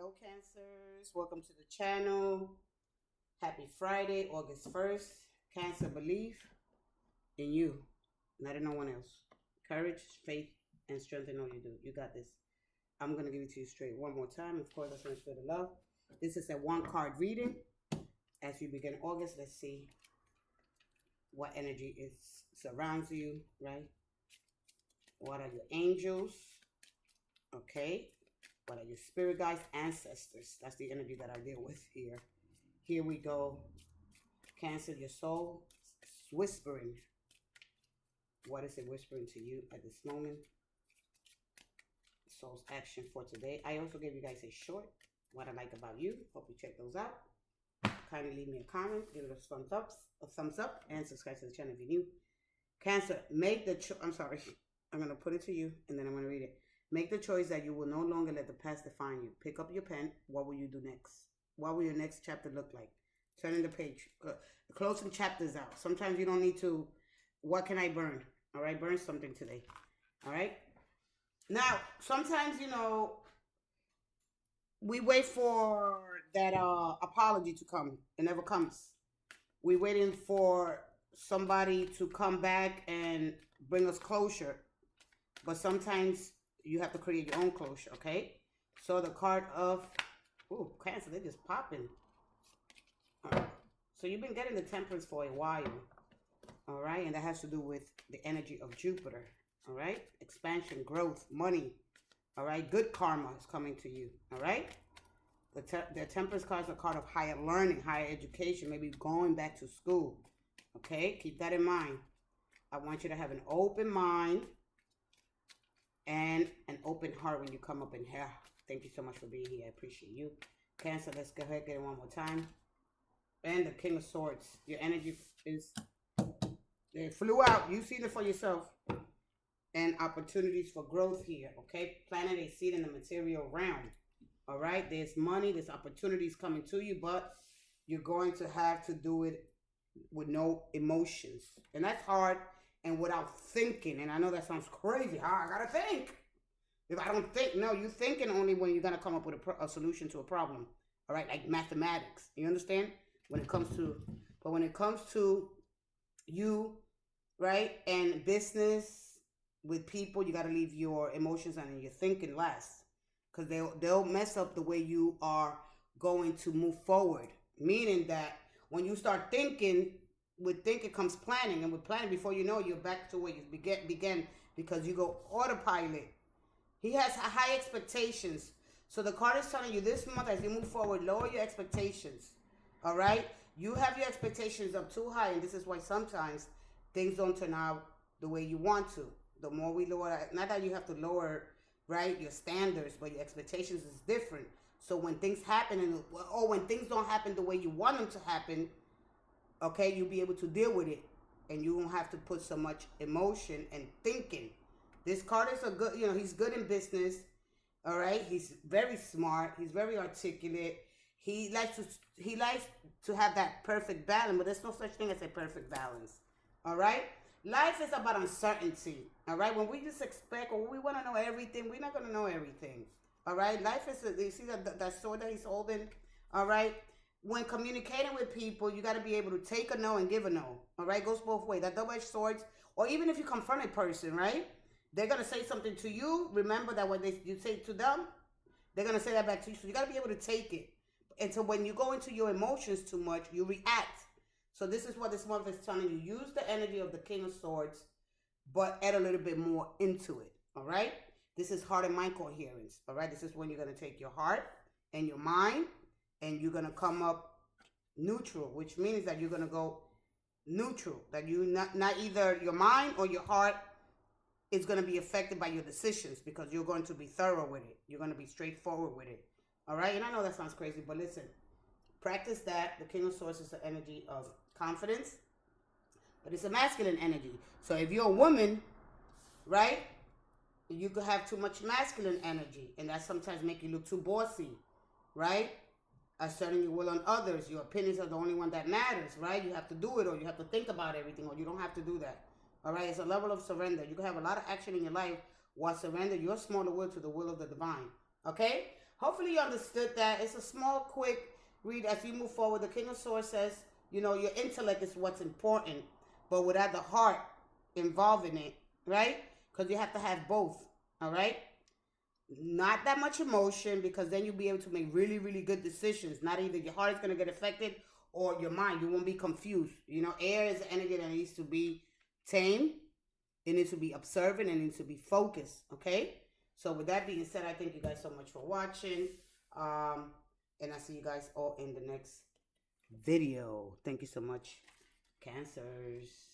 Hello, Cancers. Welcome to the channel. Happy Friday, August 1st. Cancer, believe in you, not in no one else. Courage, faith, and strength in all you do. You got this. I'm going to give it to you straight one more time. Of course, that's spirit of love. This is a one-card reading. As we begin August, let's see what energy surrounds you, right? What are your angels? Okay. What are your spirit guides, ancestors? That's the energy that I deal with here. Here we go. Cancer, your soul is whispering. What is it whispering to you at this moment? Soul's action for today. I also gave you guys a short, what I like about you. Hope you check those out. Kindly leave me a comment, give it a thumbs up, and subscribe to the channel if you're new. Cancer, make the I'm sorry. I'm going to put it to you, and then I'm going to read it. Make the choice that you will no longer let the past define you. Pick up your pen. What will you do next? What will your next chapter look like? Turning the page. Closing chapters out. Sometimes you don't need to. What can I burn? All right, burn something today. All right. Now, sometimes, we wait for that apology to come. It never comes. We're waiting for somebody to come back and bring us closure. But sometimes you have to create your own closure, okay? So the card of, Cancer, they're just popping. All right. So you've been getting the Temperance for a while, all right? And that has to do with the energy of Jupiter, all right? Expansion, growth, money, all right? Good karma is coming to you, all right? The Temperance card is a card of higher learning, higher education, maybe going back to school, okay? Keep that in mind. I want you to have an open mind and an open heart when you come up in here. Thank you so much for being here. I appreciate you. Cancer, let's go ahead and get it one more time. And the King of Swords. Your energy it flew out. You see it for yourself. And opportunities for growth here, okay? Planting a seed in the material realm, all right? There's money, there's opportunities coming to you, but you're going to have to do it with no emotions. And that's hard. And without thinking, and I know that sounds crazy. I gotta think. If I don't think, no, you're thinking only when you're gonna come up with a solution to a problem. All right, like mathematics. You understand? When it comes to you, right, and business with people, you gotta leave your emotions and your thinking last, because they'll mess up the way you are going to move forward. Meaning that when you start thinking. With thinking comes planning, and with planning, before you know, you're back to where you began because you go autopilot. He has high expectations. So the card is telling you this month, as you move forward, lower your expectations. All right? You have your expectations up too high, and this is why sometimes things don't turn out the way you want to. The more we lower, not that you have to lower, right, your standards, but your expectations is different. So when things happen, or when things don't happen the way you want them to happen, okay, you'll be able to deal with it, and you won't have to put so much emotion and thinking. This card is he's good in business, all right? He's very smart. He's very articulate. He likes to have that perfect balance, but there's no such thing as a perfect balance, all right? Life is about uncertainty, all right? When we just expect or we want to know everything, we're not going to know everything, all right? Life is, you see that sword that he's holding, all right? When communicating with people, you got to be able to take a no and give a no. All right? Goes both ways. That double-edged swords, or even if you confront a person, right? They're going to say something to you. Remember that when you say to them, they're going to say that back to you. So you got to be able to take it. And so when you go into your emotions too much, you react. So this is what this month is telling you. Use the energy of the King of Swords, but add a little bit more into it. All right? This is heart and mind coherence. All right? This is when you're going to take your heart and your mind, and you're going to come up neutral, which means that you're going to go neutral. That you not either your mind or your heart is going to be affected by your decisions, because you're going to be thorough with it. You're going to be straightforward with it. All right? And I know that sounds crazy, but listen. Practice that. The King of Swords is the energy of confidence, but it's a masculine energy. So if you're a woman, right, you could have too much masculine energy, and that sometimes make you look too bossy, right? Asserting your will on others. Your opinions are the only one that matters, right? You have to do it, or you have to think about everything, or you don't have to do that. All right? It's a level of surrender. You can have a lot of action in your life while surrender your smaller will to the will of the divine. Okay? hopefully you understood that. It's a small, quick read as you move forward. The King of Swords says, you know, your intellect is what's important, but without the heart involved in it, right? Because you have to have both, all right? Not that much emotion, because then you'll be able to make really, really good decisions. Not either your heart is going to get affected or your mind. You won't be confused. You know, air is an energy that needs to be tamed. It needs to be observant. It needs to be focused, okay? So with that being said, I thank you guys so much for watching. And I see you guys all in the next video. Thank you so much, Cancers.